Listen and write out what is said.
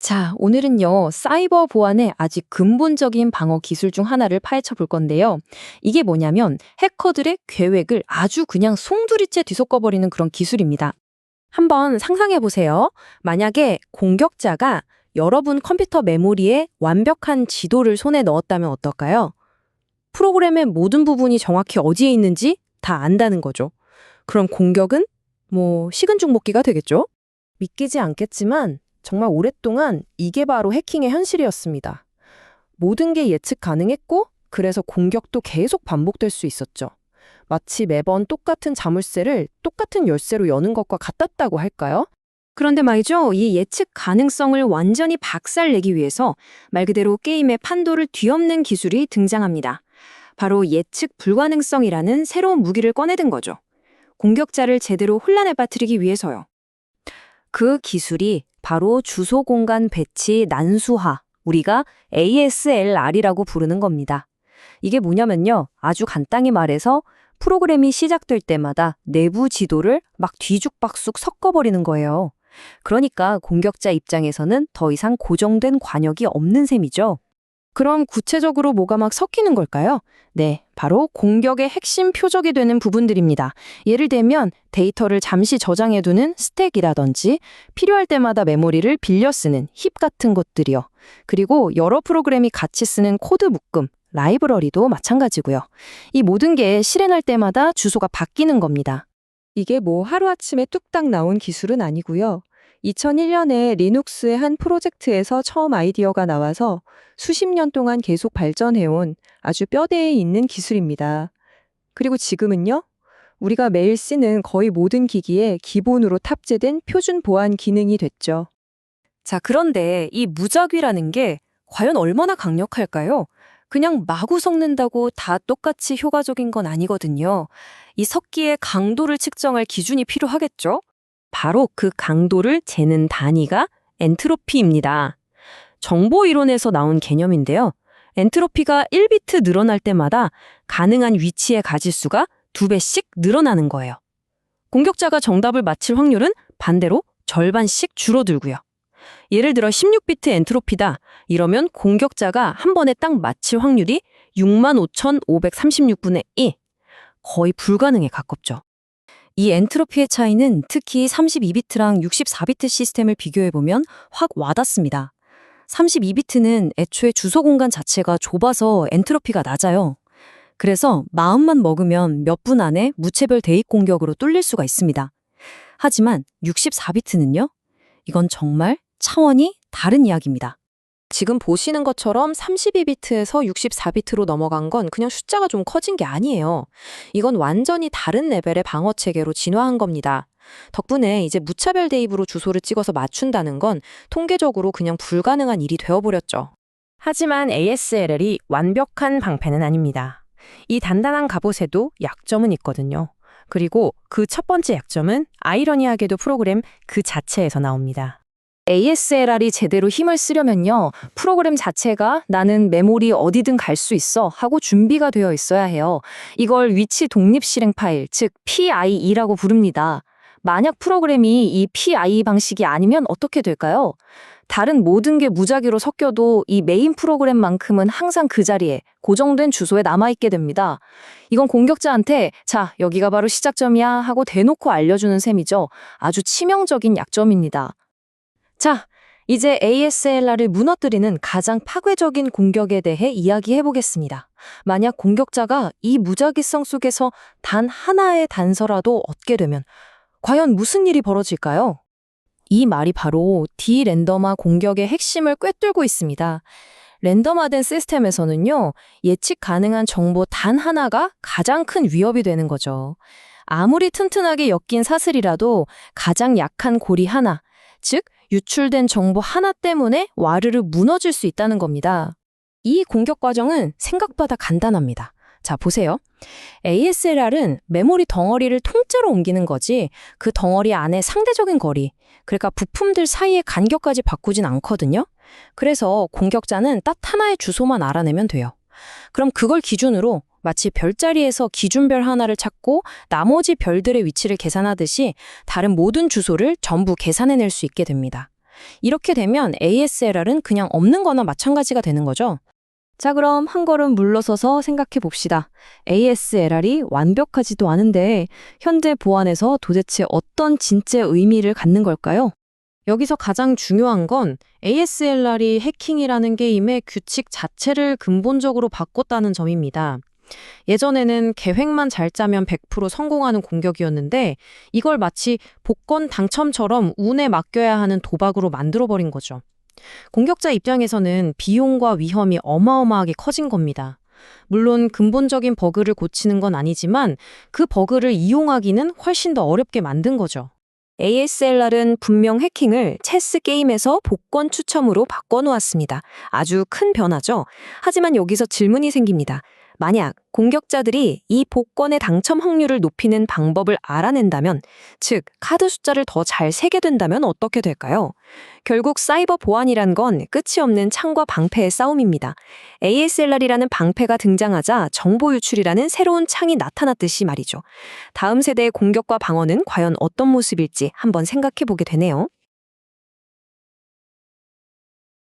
자, 오늘은요, 사이버 보안의 아주 근본적인 방어 기술 중 하나를 파헤쳐 볼 건데요. 이게 뭐냐면 해커들의 계획을 아주 그냥 송두리째 뒤섞어버리는 그런 기술입니다. 한번 상상해 보세요. 만약에 공격자가 여러분 컴퓨터 메모리에 완벽한 지도를 손에 넣었다면 어떨까요? 프로그램의 모든 부분이 정확히 어디에 있는지 다 안다는 거죠. 그럼 공격은 식은 죽 먹기가 되겠죠? 믿기지 않겠지만 정말 오랫동안 이게 바로 해킹의 현실이었습니다. 모든 게 예측 가능했고 그래서 공격도 계속 반복될 수 있었죠. 마치 매번 똑같은 자물쇠를 똑같은 열쇠로 여는 것과 같았다고 할까요? 그런데 말이죠, 이 예측 가능성을 완전히 박살내기 위해서 말 그대로 게임의 판도를 뒤엎는 기술이 등장합니다. 바로 예측 불가능성이라는 새로운 무기를 꺼내든 거죠. 공격자를 제대로 혼란에 빠뜨리기 위해서요. 그 기술이 바로 주소 공간 배치 난수화, 우리가 ASLR이라고 부르는 겁니다. 이게 뭐냐면요, 아주 간단히 말해서 프로그램이 시작될 때마다 내부 지도를 막 뒤죽박죽 섞어버리는 거예요. 그러니까 공격자 입장에서는 더 이상 고정된 관역이 없는 셈이죠. 그럼 구체적으로 뭐가 막 섞이는 걸까요? 네, 바로 공격의 핵심 표적이 되는 부분들입니다. 예를 들면 데이터를 잠시 저장해두는 스택이라든지 필요할 때마다 메모리를 빌려 쓰는 힙 같은 것들이요. 그리고 여러 프로그램이 같이 쓰는 코드 묶음, 라이브러리도 마찬가지고요. 이 모든 게 실행할 때마다 주소가 바뀌는 겁니다. 이게 하루아침에 뚝딱 나온 기술은 아니고요. 2001년에 리눅스의 한 프로젝트에서 처음 아이디어가 나와서 수십 년 동안 계속 발전해온 아주 뼈대에 있는 기술입니다. 그리고 지금은요, 우리가 매일 쓰는 거의 모든 기기에 기본으로 탑재된 표준 보안 기능이 됐죠. 자, 그런데 이 무작위라는 게 과연 얼마나 강력할까요? 그냥 마구 섞는다고 다 똑같이 효과적인 건 아니거든요. 이 섞기의 강도를 측정할 기준이 필요하겠죠? 바로 그 강도를 재는 단위가 엔트로피입니다. 정보 이론에서 나온 개념인데요. 엔트로피가 1비트 늘어날 때마다 가능한 위치의 가지수가 2배씩 늘어나는 거예요. 공격자가 정답을 맞힐 확률은 반대로 절반씩 줄어들고요. 예를 들어 16비트 엔트로피다. 이러면 공격자가 한 번에 딱 맞힐 확률이 65,536분의 1. 거의 불가능에 가깝죠. 이 엔트로피의 차이는 특히 32비트랑 64비트 시스템을 비교해보면 확 와닿습니다. 32비트는 애초에 주소 공간 자체가 좁아서 엔트로피가 낮아요. 그래서 마음만 먹으면 몇 분 안에 무차별 대입 공격으로 뚫릴 수가 있습니다. 하지만 64비트는요? 이건 정말 차원이 다른 이야기입니다. 지금 보시는 것처럼 32비트에서 64비트로 넘어간 건 그냥 숫자가 좀 커진 게 아니에요. 이건 완전히 다른 레벨의 방어 체계로 진화한 겁니다. 덕분에 이제 무차별 대입으로 주소를 찍어서 맞춘다는 건 통계적으로 그냥 불가능한 일이 되어버렸죠. 하지만 ASLR이 완벽한 방패는 아닙니다. 이 단단한 갑옷에도 약점은 있거든요. 그리고 그 첫 번째 약점은 아이러니하게도 프로그램 그 자체에서 나옵니다. ASLR이 제대로 힘을 쓰려면요, 프로그램 자체가 나는 메모리 어디든 갈 수 있어 하고 준비가 되어 있어야 해요. 이걸 위치 독립 실행 파일, 즉 PIE라고 부릅니다. 만약 프로그램이 이 PIE 방식이 아니면 어떻게 될까요? 다른 모든 게 무작위로 섞여도 이 메인 프로그램만큼은 항상 그 자리에 고정된 주소에 남아있게 됩니다. 이건 공격자한테 자, 여기가 바로 시작점이야 하고 대놓고 알려주는 셈이죠. 아주 치명적인 약점입니다. 자, 이제 ASLR을 무너뜨리는 가장 파괴적인 공격에 대해 이야기해보겠습니다. 만약 공격자가 이 무작위성 속에서 단 하나의 단서라도 얻게 되면 과연 무슨 일이 벌어질까요? 이 말이 바로 디랜덤화 공격의 핵심을 꿰뚫고 있습니다. 랜덤화된 시스템에서는요, 예측 가능한 정보 단 하나가 가장 큰 위협이 되는 거죠. 아무리 튼튼하게 엮인 사슬이라도 가장 약한 고리 하나, 즉 유출된 정보 하나 때문에 와르르 무너질 수 있다는 겁니다. 이 공격 과정은 생각보다 간단합니다. 자, 보세요. ASLR은 메모리 덩어리를 통째로 옮기는 거지 그 덩어리 안에 상대적인 거리, 그러니까 부품들 사이의 간격까지 바꾸진 않거든요. 그래서 공격자는 딱 하나의 주소만 알아내면 돼요. 그럼 그걸 기준으로 마치 별자리에서 기준별 하나를 찾고 나머지 별들의 위치를 계산하듯이 다른 모든 주소를 전부 계산해낼 수 있게 됩니다. 이렇게 되면 ASLR은 그냥 없는 거나 마찬가지가 되는 거죠. 자, 그럼 한 걸음 물러서서 생각해 봅시다. ASLR이 완벽하지도 않은데 현재 보안에서 도대체 어떤 진짜 의미를 갖는 걸까요? 여기서 가장 중요한 건 ASLR이 해킹이라는 게임의 규칙 자체를 근본적으로 바꿨다는 점입니다. 예전에는 계획만 잘 짜면 100% 성공하는 공격이었는데 이걸 마치 복권 당첨처럼 운에 맡겨야 하는 도박으로 만들어버린 거죠. 공격자 입장에서는 비용과 위험이 어마어마하게 커진 겁니다. 물론 근본적인 버그를 고치는 건 아니지만 그 버그를 이용하기는 훨씬 더 어렵게 만든 거죠. ASLR은 분명 해킹을 체스 게임에서 복권 추첨으로 바꿔놓았습니다. 아주 큰 변화죠. 하지만 여기서 질문이 생깁니다. 만약 공격자들이 이 복권의 당첨 확률을 높이는 방법을 알아낸다면, 즉 카드 숫자를 더 잘 세게 된다면 어떻게 될까요? 결국 사이버 보안이란 건 끝이 없는 창과 방패의 싸움입니다. ASLR이라는 방패가 등장하자 정보 유출이라는 새로운 창이 나타났듯이 말이죠. 다음 세대의 공격과 방어는 과연 어떤 모습일지 한번 생각해 보게 되네요.